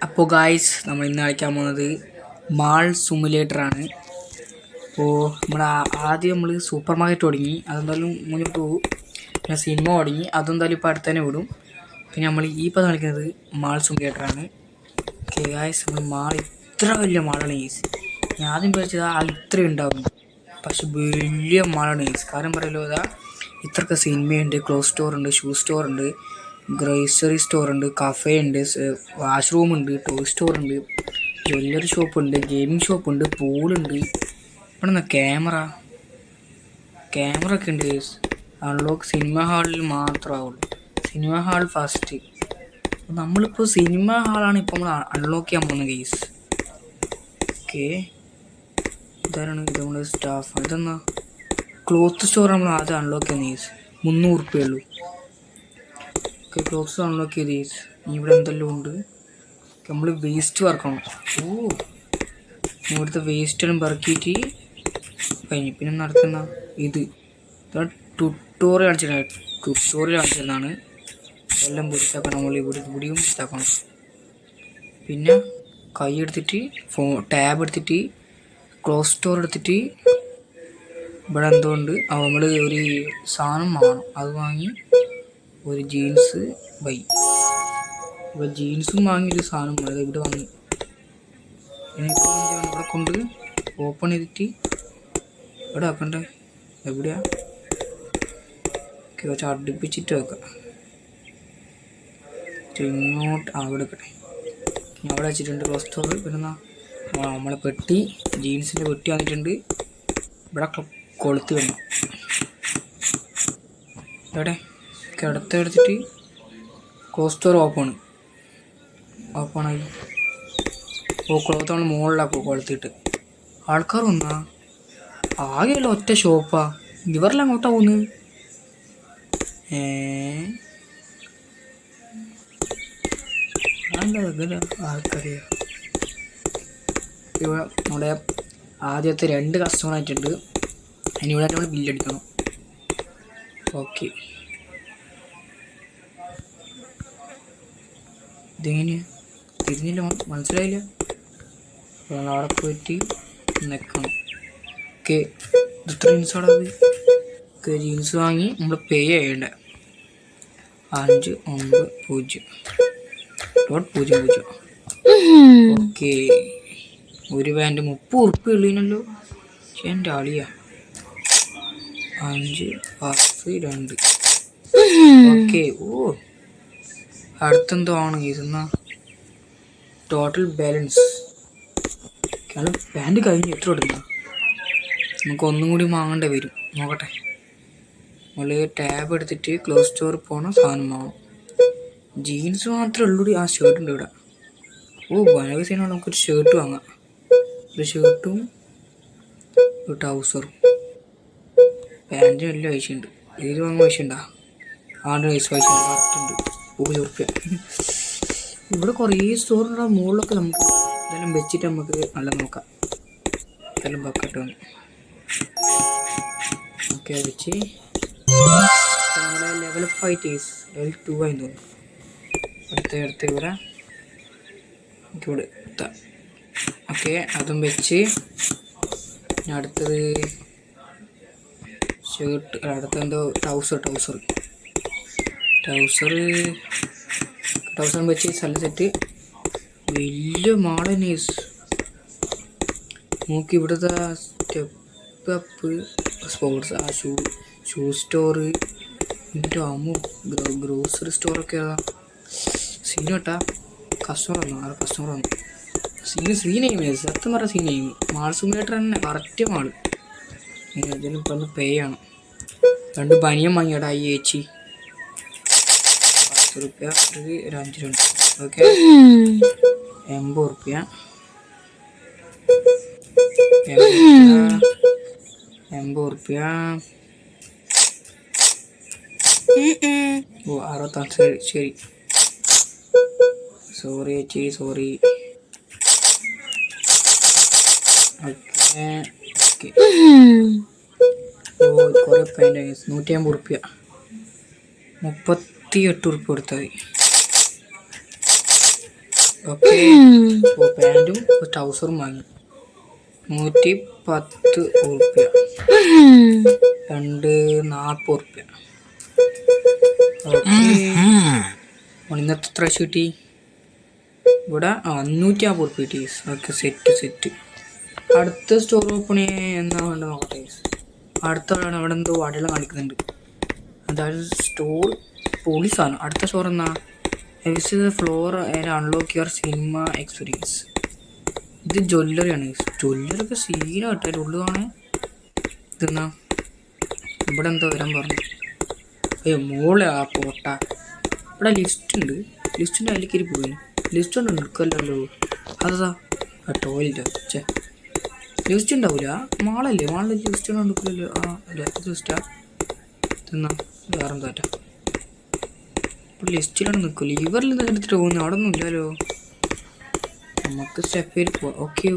അപ്പോൾ ഗായ്സ് നമ്മൾ ഇന്ന് കളിക്കാൻ പോകുന്നത് മാൾ സിമുലേറ്ററാണ്. അപ്പോൾ ആദ്യം നമ്മൾ സൂപ്പർ മാർക്കറ്റ് തുടങ്ങി, അതെന്തായാലും മുന്നോട്ട് പോകും. പിന്നെ സിനിമ തുടങ്ങി, അതെന്തായാലും ഇപ്പോൾ അടുത്ത് തന്നെ വിടും. പിന്നെ നമ്മൾ ഇപ്പോൾ കളിക്കുന്നത് മാൾ സിമുലേറ്ററാണ്. ഓക്കെ ഗായ്സ്, നമ്മൾ മാൾ ഇത്ര വലിയ മാളാണ് ഗൈസ്. ഞാൻ ആദ്യം വിചാരിച്ചത് ഇത്രയും ഉണ്ടാവും, പക്ഷെ വലിയ മാളാണ് ഗൈസ്. കാരണം പറയല്ലോ, ഇതാ ഇത്രയൊക്കെ സിനിമയുണ്ട്, ക്ലോത്ത് സ്റ്റോർ ഉണ്ട്, ഷൂ സ്റ്റോർ ഉണ്ട്, ഗ്രോസറി സ്റ്റോർ ഉണ്ട്, കഫേ ഉണ്ട്, വാഷ്റൂം ഉണ്ട്, ടോയ് സ്റ്റോർ ഉണ്ട്, ജ്വല്ലറി ഷോപ്പ് ഉണ്ട്, ഗെയിമിംഗ് ഷോപ്പ് ഉണ്ട്, പൂളുണ്ട്. ഇവിടെ നിന്ന് ക്യാമറ ഒക്കെ ഉണ്ട്. അൺലോക്ക് സിനിമ ഹാളിൽ മാത്രമാവുള്ളൂ. Cinema hall first. നമ്മളിപ്പോൾ സിനിമ ഹാളാണ് ഇപ്പോൾ നമ്മൾ അൺലോക്ക് ചെയ്യാൻ പോകുന്നത് ഗെയ്സ്. ഓക്കെ, ഇതാണ് ഇത് നമ്മുടെ സ്റ്റാഫ്. ഇതെന്നാ ക്ലോത്ത് സ്റ്റോർ നമ്മൾ ആദ്യം അൺലോക്ക് ചെയ്യുന്ന ഗെയ്സ്. 300 ഉള്ളൂ. ക്ലോത്ത്സ് അൺലോക്ക് ചെയ്ത് ഗെയ്സ്. ഇവിടെ എന്തെല്ലാം ഉണ്ട്, നമ്മൾ വേസ്റ്റ് വറക്കണം. ഇവിടുത്തെ വേസ്റ്റെല്ലാം പറക്കിയിട്ട് കഴിഞ്ഞു. പിന്നെ നടത്തുന്ന ഇത് ട്യൂട്ടോറിയൽ കാണിച്ചിരുന്നതാണ്. എല്ലാം വൃത്തിയാക്കണം. നമ്മൾ ഇവിടെയും വൃത്തിയാക്കണം. പിന്നെ കൈ എടുത്തിട്ട് ടാബ് എടുത്തിട്ട് ക്ലോത്ത് സ്റ്റോർ എടുത്തിട്ട് ഇവിടെ എന്തുകൊണ്ട് നമ്മൾ ഒരു സാധനം വാങ്ങണം. അത് വാങ്ങി ഒരു ജീൻസ് ഇവിടെ ജീൻസും വാങ്ങി ഒരു സാധനം വേണം. ഇവിടെ വാങ്ങി ഇവിടെ കൊണ്ട് ഓപ്പൺ ചെയ്തിട്ട് ഇവിടെ ആക്കണ്ടേ. എവിടെയാ കുറച്ച് അടുപ്പിച്ചിട്ട് വെക്കാം. ഇങ്ങോട്ട് അവിടെ വെക്കട്ടെ. അവിടെ വെച്ചിട്ടുണ്ട് ക്ലോത്ത് സ്റ്റോർ. പിന്നെ നമ്മളെ പെട്ടി, ജീൻസിൻ്റെ പെട്ടി വന്നിട്ടുണ്ട്. ഇവിടെ കൊളുത്തി വേണം. എവിടെ കിടത്തെടുത്തിട്ട് ക്ലോത്ത് സ്റ്റോർ ഓപ്പണായി. ക്ലോത്ത് നമ്മൾ മുകളിലാക്കും കൊളുത്തിട്ട്. ആൾക്കാർ വന്നാ ആകെയുള്ള ഒറ്റ ഷോപ്പാ. ഇവരെല്ലാം അങ്ങോട്ടാ പോകുന്നത്. ആൾക്കാരെയാ. ഇവിടെ നമ്മുടെ ആദ്യത്തെ 2 കസ്റ്റമർ ആയിട്ടുണ്ട്. അതിന് ഇവിടെ നമ്മൾ ബില്ലടിക്കണം. ഓക്കെ, ഇതെങ്ങനെയാ തിരിഞ്ഞില്ല, മനസ്സിലായില്ല. അവിടെ പോയിട്ട് നിൽക്കണം. ഓക്കെ, ഇത്ര ജീൻസാണ് അത്. ഓക്കെ, ജീൻസ് വാങ്ങി നമ്മൾ പേ ചെയ്യണ്ടേ. 590.00. ഓക്കെ, ഒരു പാൻറ്റ് 30 ഉറുപ്പിക ഉള്ളതിനല്ലോ. പക്ഷെ എൻ്റെ ആളിയാ. 5, 10, 2. ഓക്കെ. അടുത്തെന്തോ ആണ് ഇതെന്നാ ടോട്ടൽ ബാലൻസ്. പാൻറ്റ് കഴിഞ്ഞ് എത്ര എടുക്കുന്ന നമുക്ക് ഒന്നും കൂടി വാങ്ങേണ്ടി വരും. നോക്കട്ടെ. നമ്മൾ ടാബ് എടുത്തിട്ട് ക്ലോത്ത് സ്റ്റോറിൽ പോകണം, സാധനം വാങ്ങണം. ജീൻസ് മാത്രമേ ഉള്ളൂ. ആ ഷർട്ട് ഉണ്ട് ഇവിടെ. ബനവീസിനാണ്. നമുക്കൊരു ഷർട്ട് വാങ്ങാം. ഒരു ഷർട്ടും ഒരു ട്രൗസറും. പാൻറ്റും എല്ലാം പൈസയുണ്ട്. ഇതിൽ വാങ്ങാൻ പൈസ ഉണ്ടാ? പൈസ കറക്റ്റുണ്ട്. 100 ഉറുപ്പിക. ഇവിടെ കുറേ സ്റ്റോറുണ്ട്. മുകളിലൊക്കെ നമുക്ക് ഇതെല്ലാം വെച്ചിട്ട് നമുക്ക് നല്ല നോക്കാം. ഇതെല്ലാം ബക്കറ്റ് വന്നു. ഓക്കെ, വെച്ച് നമ്മുടെ ലെവൽ 5 ലെവൽ 2 ആയി തോന്നുന്നു. അടുത്ത ഇവിടെ എത്താം. ഓക്കെ, അതും വെച്ച് അടുത്തത് ഷർട്ട്. അടുത്തെന്തോ ട്രൗസർ വെച്ച് സ്ഥലം സെറ്റ്. വലിയ മാളന് നോക്കി. ഇവിടുത്തെ സ്റ്റെപ്പ് അപ്പ് സ്പോർട്സ്, ആ ഷൂ സ്റ്റോർ, എൻ്റെ ഗ്രോസറി സ്റ്റോറൊക്കെ ഏതാ സീൻ കേട്ടാ. കസ്റ്റമർ വന്നു. സീനെയിം സത്യം പറഞ്ഞ സീനെയിം. മാൾ സിമുലേറ്റർ തന്നെ കറക്റ്റ് മാള്. ഇതിലും ഇപ്പം ഒന്ന് പേ ചെയ്യണം. 2 ബനിയം വാങ്ങിയടാ ഈ ചേച്ചി. 10 ഉറുപ്പിക, ഒരു 5 2. ഓക്കെ, 80 ഉറുപ്പിക. 65. ശരി. സോറി ചേച്ചി, സോറി. ഓക്കെ, കുറേ പാൻറ് 150 ഉറുപ്പിക. 38 ഉറുപ്പിക കൊടുത്താൽ മതി. ഓക്കെ. പാൻറ്റും ട്രൗസറും വാങ്ങി 110 ഉറുപ്പ്യ, 240 ഉറുപ്പ്യ. ഓക്കെ, ഇന്നത്തെ എത്ര കിട്ടി? ഇവിടെ 550 ഉറുപ്പ്യ കിട്ടി. Okay, set. അടുത്ത സ്റ്റോർ ഓപ്പൺ എന്താ വേണ്ടത് നോക്കട്ടെ. അടുത്ത അവിടെ എന്തോ വടയെല്ലാം കാണിക്കുന്നുണ്ട്. അതായത് സ്റ്റോർ പോലീസാണ്. അടുത്ത സ്റ്റോർ എന്നാ floor unlock your cinema experience. ഇത് ജ്വല്ലറിയാണ്. ജ്വല്ലറിയൊക്കെ സീനായിട്ട് അതിൻ്റെ ഉള്ളിലാണ്. ഇതെന്നാ ഇവിടെ എന്തോ വരാൻ പറഞ്ഞു. അയ്യോ മോളെ ആ പോട്ട. ഇവിടെ ലിസ്റ്റ് ഉണ്ട്. ലിസ്റ്റിൻ്റെ അതിലേക്ക് പോയി. ലിസ്റ്റ് ഒന്നും എടുക്കല്ലോ. അതാ ടോയ്ലറ്റ്. ലിസ്റ്റ് ഉണ്ടാവില്ല. മാളല്ലേ, മാളിൽ ലിസ്റ്റ് ഒന്നും എടുക്കില്ലല്ലോ. ആ അല്ല ലിസ്റ്റാ. തിന്നാ വേറെന്താ ഇപ്പോൾ ലിസ്റ്റിലാണ് നിൽക്കില്ല. ലിവറിൽ നിന്ന് എടുത്തിട്ട് പോകുന്നു. അവിടെ ഒന്നും ഇല്ലല്ലോ. നമുക്ക് സ്റ്റെപ്പിൽ പോവാം. ഓക്കെ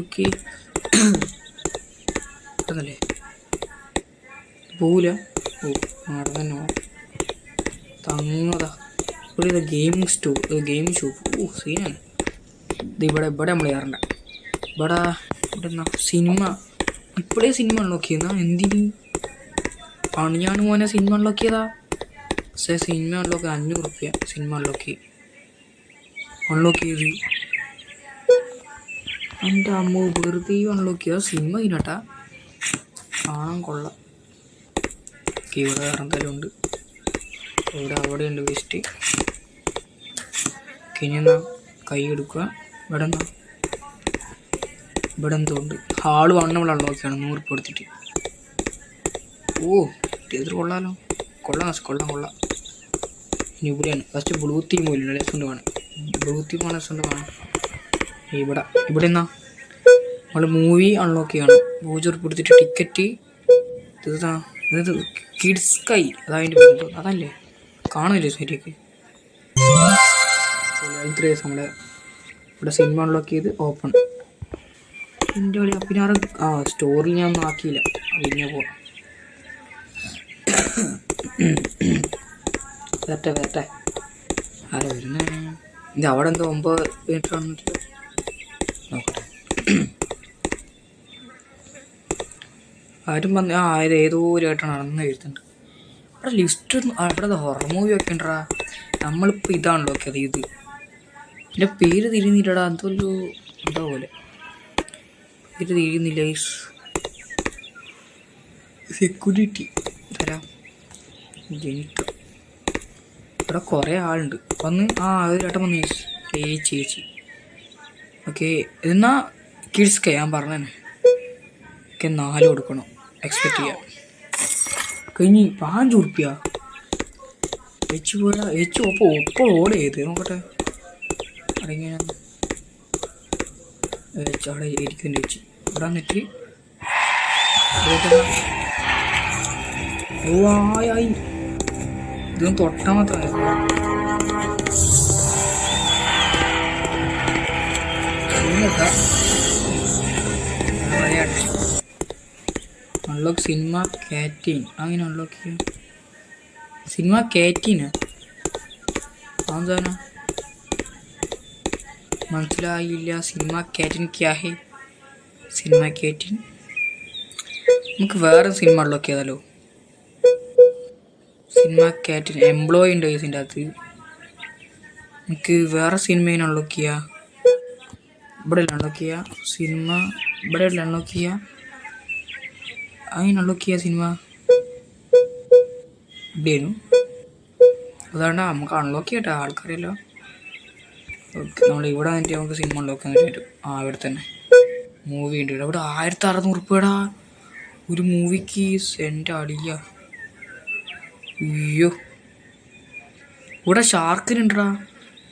പെട്ടെന്നല്ലേ പോവില്ല. ഓ അവിടെ തന്നെ തങ്ങതാ. ഇവിടെ ഇത് ഗെയിമിംഗ് സ്റ്റോർ, ഗെയിമിംഗ് ഷോപ്പ്. ഓ സീനാണ് ഇത്. ഇവിടെ നമ്മൾ കയറണ്ട. ഇവിടെ എന്നാ സിനിമ. ഇപ്പോഴേ സിനിമ അൺലോക്കിയെന്നാ എന്തിന് പണിയാണ് മോനെ സിനിമ അൺലോക്കിയതാ. പക്ഷേ സിനിമ അൺലോക്ക് 500 ഉറുപ്പ്യ. സിനിമ അൺലോക്ക് ചെയ്ത് എൻ്റെ അമ്മ വെറുതെ അൺലോക്ക് ചെയ്ത സിനിമ ഇതിനട്ടാ കാണാൻ കൊള്ളാം. ഇവിടെ വേറെ എന്തായാലും ഉണ്ട്. അവിടെ ഉണ്ട് വേസ്റ്റ്. ഇനി എന്നാ കൈ എടുക്കുക. ഇവിടെ എന്തോ ഉണ്ട്. ഹാള് വണ്ണം നമ്മൾ അൺലോക്കിയാണ് 100 ഉറുപ്പ്യ കൊടുത്തിട്ട്. ഓ ഇത് കൊള്ളാലോ. കൊള്ളാം. ഇനി ഇവിടെയാണ് ഫസ്റ്റ് ബ്ലൂ തീം പോലും ലെസ്സുണ്ട് കാണാൻ. ബ്ലൂ തീം ആണ് ലെസ്സുണ്ട് കാണാൻ. ഇവിടെ എന്നാ നമ്മൾ മൂവി അൺലോക്ക് ചെയ്യണം. 0 ഉറുപ്പ്യ കൊടുത്തിട്ട് ടിക്കറ്റ്. ഇത് കിഡ്സ് സ്കൈ അതതിൻ്റെ പേര്. അതല്ലേ കാണുന്നില്ലേ ശരിയൊക്കെ. നമ്മുടെ ഇവിടെ സിനിമ അൺലോക്ക് ചെയ്ത് ഓപ്പൺ. എൻ്റെ കളി അപ്പിനാറ്. സ്റ്റോറിൽ ഞാൻ ഒന്നും ആക്കിയില്ല. പിന്നെ പോവാം. വരട്ടെ ആരാ വരുന്നേ? ഇത് അവിടെ എന്തോ 9 മീറ്റർ വന്നിട്ട് നോക്കട്ടെ. ആരും വന്ന് ഇത് ഏതോ ഒരു ആയിട്ടാണ് നടന്ന് എഴുതുന്നുണ്ട്. അവിടെ ലിസ്റ്റ് അവിടെ ഹൊറർ മൂവി ഒക്കെ ഉണ്ടാ. നമ്മളിപ്പോൾ ഇതാണല്ലോ ഒക്കെ അത്. എൻ്റെ പേര് തിരിയുന്നില്ലടാ. എന്തോ എന്താ പോലെ പേര് തിരിയുന്നില്ല. സെക്യൂരിറ്റി തരാം. ജനിക്കും. ഇവിടെ കുറേ ആളുണ്ട്. വന്ന് ഒരു ചേട്ടൻ വന്ന് ചേച്ചി. ഓക്കെ എന്നാ കിഡ്സ് ഞാൻ പറഞ്ഞേ. ഒക്കെ 4 കൊടുക്കണം. എക്സ്പെക്റ്റ് ചെയ്യാം. കഴിഞ്ഞ് 5 ഉറുപ്പ്യ വെച്ച് പോയാ വെച്ച് ഒപ്പം ഓർഡർ ചെയ്ത് നോക്കട്ടെ. അടങ്ങിയ അവിടെ ഇരിക്കുന്ന വെച്ച് ഇവിടെ വന്നിട്ട് ആയി. ഇതൊന്നും തൊട്ടാൽ മാത്രമേ അൺലോക്ക് സിനിമ കാറ്റീൻ. അങ്ങനെ അൺലോക്ക് ചെയ്യാം. സിനിമ കാറ്റീന് അതെന്താണ് മനസ്സിലായില്ല. സിനിമ കാറ്റീൻ ക്യാ ഹേ? സിനിമ കാറ്റീൻ നമുക്ക് വേറെ സിനിമ അൺലോക്ക് ചെയ്താലോ. സിനിമ കാറ്റീൻ എംപ്ലോയി ഉണ്ട് ഇതിൻ്റെ അകത്ത്. നമുക്ക് വേറെ സിനിമയിൽ അൺലോക്ക് ചെയ്യാം. ഇവിടെ അൺലോക്ക് ചെയ്യാം സിനിമ. ഇവിടെ അൺലോക്ക് ചെയ്യാം. അങ്ങനെ അൺലോക്ക് ചെയ്യാം സിനിമ. ഇവിടെയായിരുന്നു. അതാണ്ട് നമുക്ക് അൺലോക്ക് ചെയ്യട്ടെ ആൾക്കാരെല്ലാം. ഓക്കെ നമ്മൾ ഇവിടെ വന്നിട്ട് നമുക്ക് സിനിമ അൺലോക്ക് ചെയ്യാൻ പറ്റും. ഇവിടെ തന്നെ മൂവി ഉണ്ട്. ഇവിടെ 1600 ഉറുപ്പ്യടാ ഒരു മൂവിക്ക്. എൻ്റെ അടിയ. അയ്യോ ഇവിടെ ഷാർക്കിനുണ്ടാ.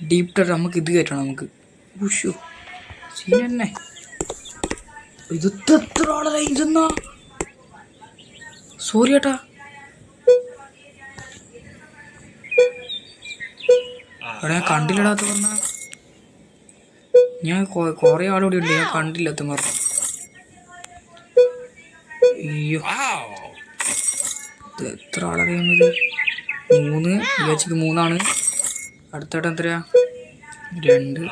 ഡീപ് ടെർ. നമുക്ക് ഇത് കയറ്റണം. നമുക്ക് ഉഷു സീൻ തന്നെ. ഇത് എത്ര ആളെ ഇതെന്നാ. സോറി ഏട്ടാ. അവിടെ ഞാൻ കണ്ടില്ലടാത്ത പറഞ്ഞ. ഞാൻ കുറേ ആളോടെ ഉണ്ട്. ഞാൻ കണ്ടില്ലാത്ത പറഞ്ഞു. അയ്യോ ഇത് എത്ര ആളെ കഴിയുന്നത്? 3 വിചാരിച്ചത് 3 ആണ്. അടുത്തേട്ട എത്രയാ? 2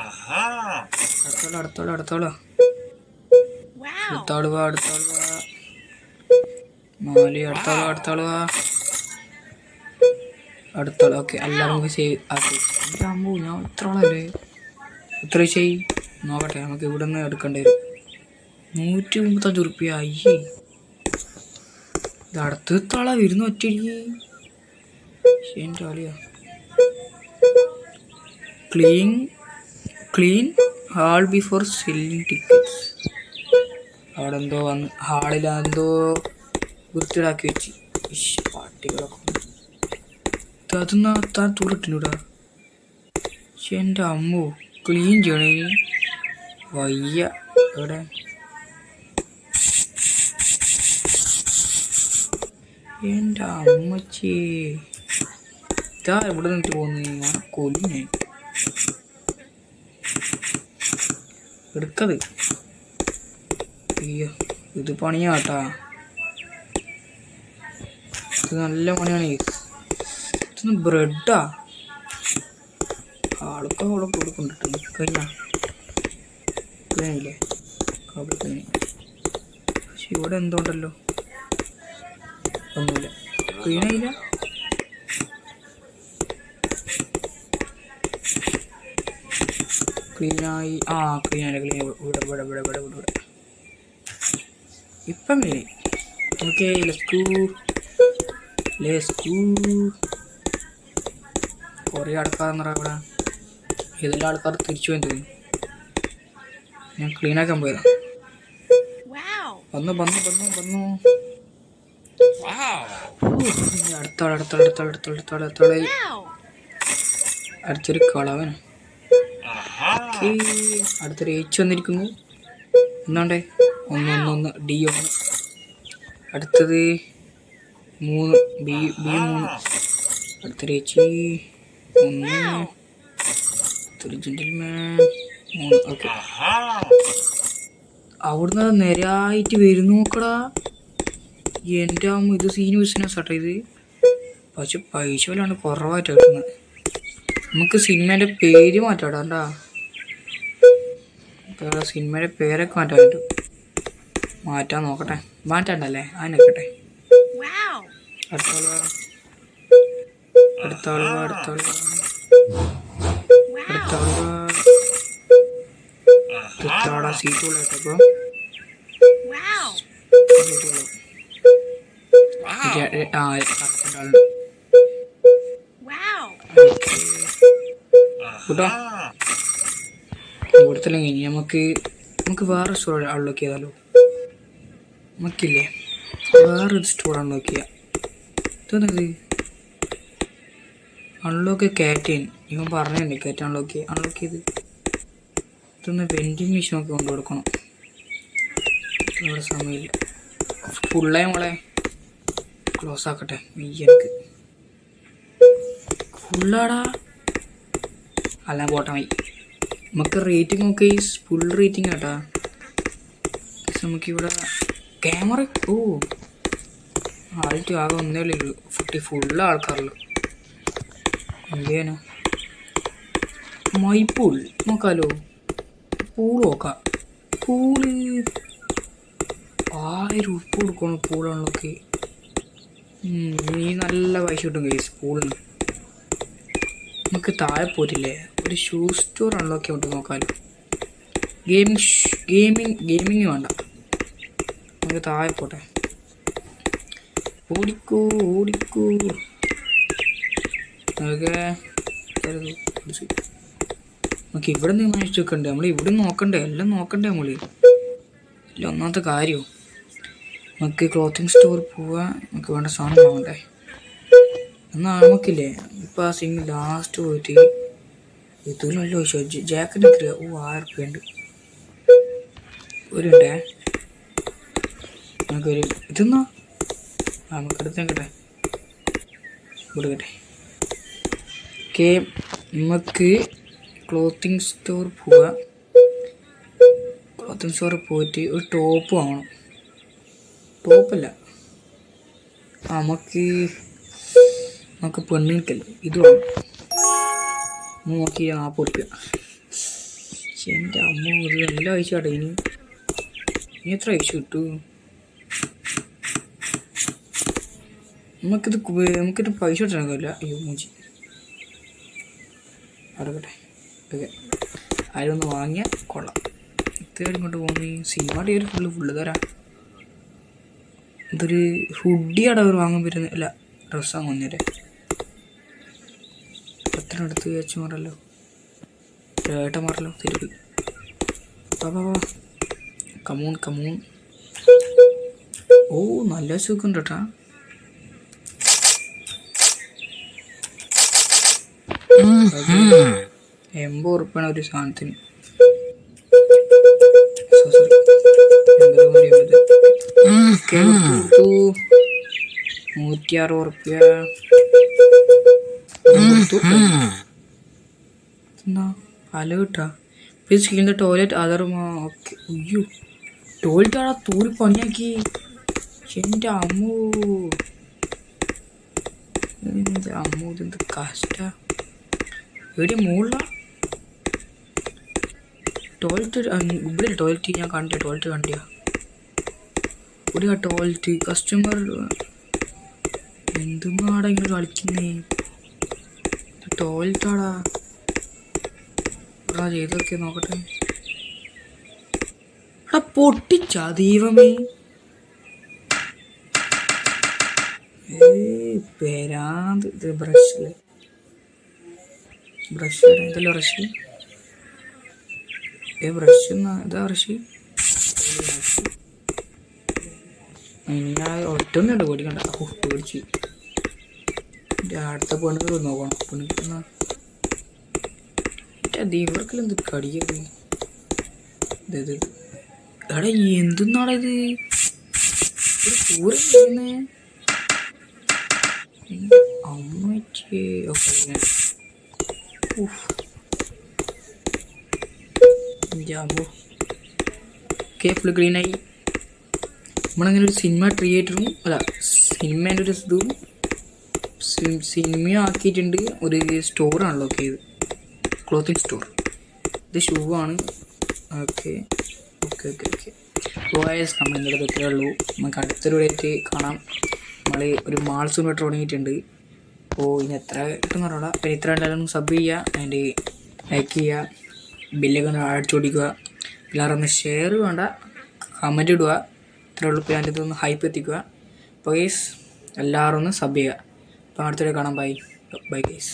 അടുത്തോളൂ 4 അടുത്തോളൂ. ഓക്കെ എല്ലാം നമുക്ക് സേവ് ആക്കി. ഇതാകുമ്പോ ഞാൻ ഇത്ര ആളല്ലേ എത്ര ചെയ് നോക്കട്ടെ. നമുക്ക് ഇവിടെ നിന്ന് എടുക്കേണ്ടി വരും. 135 ഉറുപ്പ്യ. അയ്യേ ഇത് അടുത്ത ആളാ വരുന്ന ഒറ്റയ്ക്ക്. എൻ്റെ ആളിയാ. Clean hall before selling tickets. അവിടെ എന്തോ വന്ന് ഹാളിലെന്തോ വൃത്തിയിടാക്കി വെച്ച്. പാട്ടികളൊക്കെ അതൊന്നും താൻ തൂറിട്ടില്ലൂടാ. എൻ്റെ അമ്മോ ക്ലീൻ ചെയ്യണേ വയ്യ. എവിടെ എൻ്റെ അമ്മച്ചേ ഇതാ എവിടെ നിന്നിട്ട് പോകുന്നു. ഞാൻ കൊല്ലിനെ എടുക്കത്. അയ്യോ ഇത് പണിയാട്ടാ. ഇത് നല്ല പണിയാണ്. ഇതൊന്ന് ബ്രെഡാ. ആൾക്കാർ അവിടെ കൊടുക്കുന്നുണ്ട്. കഴിഞ്ഞില്ലേ പക്ഷെ ഇവിടെ എന്തുകൊണ്ടല്ലോ ഒന്നുമില്ല. ക്ലീനായില്ല. ക്ലീനായി. ക്ലീനായില്ല. ഇവിടെ ഇപ്പം ഓക്കെ ലെസ്കൂ. കുറേ ആൾക്കാരെന്ന് പറയാം ഇവിടെ. ഏതെല്ലാം ആൾക്കാർ തിരിച്ചു പോയി തോന്നി. ഞാൻ ക്ലീനാക്കാൻ പോയതാ. വന്നു അടുത്തൊരു കളവൻ. അടുത്തൊരു H വന്നിരിക്കുന്നു. എന്നാണ്ടേ 1 D1. അടുത്തത് 3 B3. അടുത്തൊരു H 1. അടുത്തൊരു ജെന്റിൽമാൻ 3. ഓക്കെ അവിടുന്ന് നേരായിട്ട് വരുന്നു നോക്കടാ. എൻ്റെ അമ്മ ഇത് സീന് ബിസിനസ് ആട്ടോ ഇത്. പക്ഷെ പൈസ വല്ലാണ്ട് കുറവായിട്ട് കിട്ടുന്നത്. നമുക്ക് സിനിമേൻ്റെ പേര് മാറ്റാടാ. സിനിമയുടെ പേരൊക്കെ മാറ്റാൻ പറ്റും. മാറ്റാൻ നോക്കട്ടെ. മാറ്റാണ്ടല്ലേ അതിനൊക്കട്ടെ. അടുത്താളാ സീറ്റുള്ള കേട്ടോ. കൂട്ടോ ഇവിടുത്തെല്ലാം കഴിഞ്ഞ് നമുക്ക് വേറെ സ്റ്റോർ അൺലോക്ക് ചെയ്താലോ. നമുക്കില്ലേ വേറൊരു സ്റ്റോർ അൺലോക്ക് ചെയ്യാം. ഇതൊന്നത് അൺലോക്ക് കാറ്റേൻ. ഇവൻ പറഞ്ഞിട്ടുണ്ട് കാറ്റ് അൺലോക്ക് ചെയ്ത്. ഇതൊന്ന് വെൻഡിങ് മെഷീനൊക്കെ കൊണ്ടു കൊടുക്കണം. ഇവിടെ സമയമില്ല. ഫുള്ളായി മോളെ ക്ലോസ് ആക്കട്ടെ. എനിക്ക് ഫുള്ളാടാ. അല്ല പോട്ടായി. നമുക്ക് റേറ്റിംഗ് നോക്കി ഫുൾ റേറ്റിംഗ് കേട്ടാ. നമുക്കിവിടെ ക്യാമറ ആൾട്ട് ആകെ ഒന്നേ ഉള്ളൂ. ഫുള്ള് ആൾക്കാരുള്ളൂ. എന്തേനോ മൈപ്പൂൾ നോക്കാലോ. പൂൾ നോക്കാം. പൂള് 1000 ഉപ്പ് കൊടുക്കണം. പൂളാണല്ലോ. നീ നല്ല പൈസ കിട്ടും കേസ് പൂളിന്. നമുക്ക് താഴെ പോയിട്ടില്ലേ ഒരു ഷൂ സ്റ്റോർ അൺലോക്ക് കൊണ്ട് നോക്കാമല്ലോ. ഗെയിമിങ് വേണ്ട. നമുക്ക് താഴെ പോട്ടെ. ഓടിക്കൂ നമുക്ക് ഇവിടെ നിന്ന് മാനിച്ച് വെക്കണ്ടേ. നമ്മൾ ഇവിടെ നോക്കണ്ടേ. എല്ലാം നോക്കണ്ടേ നമ്മൾ. ഇല്ല ഒന്നാമത്തെ കാര്യവും നമുക്ക് ക്ലോത്തിങ് സ്റ്റോർ പോവാൻ നമുക്ക് വേണ്ട സാധനം വാങ്ങണ്ടേ. എന്നാൽ നമുക്കില്ലേ ഇപ്പം ആ സിംഗ് ലാസ്റ്റ് പോയിട്ട് ഇതിലല്ലോ ചോദിച്ചു ജാക്കറ്റ് എത്ര. 1000 ഉറുപ്പ്യ ഉണ്ട്. ഒരു മിനിറ്റേ നമുക്കൊരു ഇതെന്നാ നമുക്ക് എടുത്തേക്കട്ടെ. കൊടുക്കട്ടെ. ഓക്കെ നമുക്ക് ക്ലോത്തിങ് സ്റ്റോർ പോവാം. ക്ലോത്തിങ് സ്റ്റോറിൽ പോയിട്ട് ഒരു ടോപ്പ് വാങ്ങണം. ടോപ്പല്ല നമുക്ക് പെണ്ണുങ്ങൾക്കല്ലേ ഇത് വേണം. നോക്കി 40 ഉറുപ്പ്യ. എൻ്റെ അമ്മ ഇത് എല്ലാം അയച്ചു കേട്ടോ. ഇനി എത്ര അയച്ചു കിട്ടൂ? നമുക്കിത് പൈസ കിട്ടണമെന്നില്ല. അയ്യോ മൂച്ചി അടക്കട്ടെ. ഓക്കെ, അതിലൊന്ന് വാങ്ങിയാൽ കൊള്ളാം. ഇത്രയും ഇങ്ങോട്ട് പോകുന്നത് സീമാട്ടി ഒരു ഫുള്ള് തരാം. ഇതൊരു ഹുഡിയാണ് അവർ വാങ്ങാൻ പറ്റുന്നത്. അല്ല, ഡ്രസ്സ് വാങ്ങുന്നേരെ എത്ര അടുത്ത് വെച്ച് മാറല്ലോ, ഏട്ട മാറല്ലോ തിരുപ്പി. കമൂൺ. ഓ നല്ല സുഖം കേട്ടാ. 80 ഉറുപ്പിയാണ് ഒരു സാധനത്തിന്. 106 ഉറുപ്പ്യ പല കിട്ടാ. Please clean the toilet other. Okay. അയ്യോ ടോയ്ലറ്റ് ആടാ തൂരി പണിയാക്കി. എൻ്റെ അമ്മൂ ഇതെന്ത് കഷ്ട. എവിടെ മുകളില ടോയ്ലറ്റ്? ഇവിടെ ടോയ്ലറ്റ് ഞാൻ കണ്ടില്ല. ടോയ്ലറ്റ് കണ്ടിയാ? ഇവിടെ ടോയ്ലറ്റ് കസ്റ്റമർ എന്തുമാടാ ഇങ്ങനെ കളിക്കുന്നേ? ടോയ്ലറ്റാടാ ചെയ്തൊക്കെ നോക്കട്ടെ. പൊട്ടിച്ചാ ദൈവമേ. പേരാന്ത്. ഇത് ബ്രഷ് എന്തല്ലോ ബ്രഷ്. ബ്രഷ് ഇതാ ബ്രഷ്. ഞാൻ ഒറ്റൊന്നുണ്ട് പേടിക്കണ്ട. പേടിച്ച് അടുത്ത പെണ്ണുകൾ നോക്കണം. പെണ്ണുക്കുന്ന ദീവർക്കെല്ലാം എന്ത് കടിയത്? എടാ എന്തെന്നാടാ ഇത്? പൂരേ അമ്മച്ചേ. ഓക്കെ ഫുള്ള് ക്ലീനായി. നമ്മളങ്ങനെ ഒരു സിനിമ തിയേറ്ററും അല്ല സിനിമേൻ്റെ ഒരു ഇതും സിനിമയും ആക്കിയിട്ടുണ്ട്. ഒരു സ്റ്റോറാണല്ലോ ഒക്കെ ഇത്, ക്ലോത്തിങ് സ്റ്റോർ. ഇത് ഷൂ ആണ്. ഓക്കെ ബോയ്സ്, നമ്മൾ ഇന്നലെ ഇത്രയേ ഉള്ളൂ. നമുക്ക് അടുത്തൊരു ഡേറ്റ് കാണാം. നമ്മൾ ഒരു മാൾ സിനിമ തുടങ്ങിയിട്ടുണ്ട്. അപ്പോൾ ഇനി എത്ര കിട്ടുമെന്ന് പറഞ്ഞാൽ പിന്നെ ഇത്ര ഉണ്ടായാലും സബ് ചെയ്യുക, അതിൻ്റെ ലൈക്ക് ചെയ്യുക, ബില്ലൊക്കെ ഒന്ന് അടിച്ചു കൊടുക്കുക. എല്ലാവരും ഒന്ന് ഷെയർ വേണ്ട, കമൻറ്റ് ഇടുക. ഇത്രയേ ഉള്ളൂ. ഇപ്പോൾ അതിൻ്റെ ഇതൊന്ന് ഹൈപ്പ് എത്തിക്കുക. അപ്പോൾ ഗൈസ് എല്ലാവരും ഒന്ന് സബ് ചെയ്യുക. അപ്പോൾ അടുത്തൊരു കാണാം. Bye guys.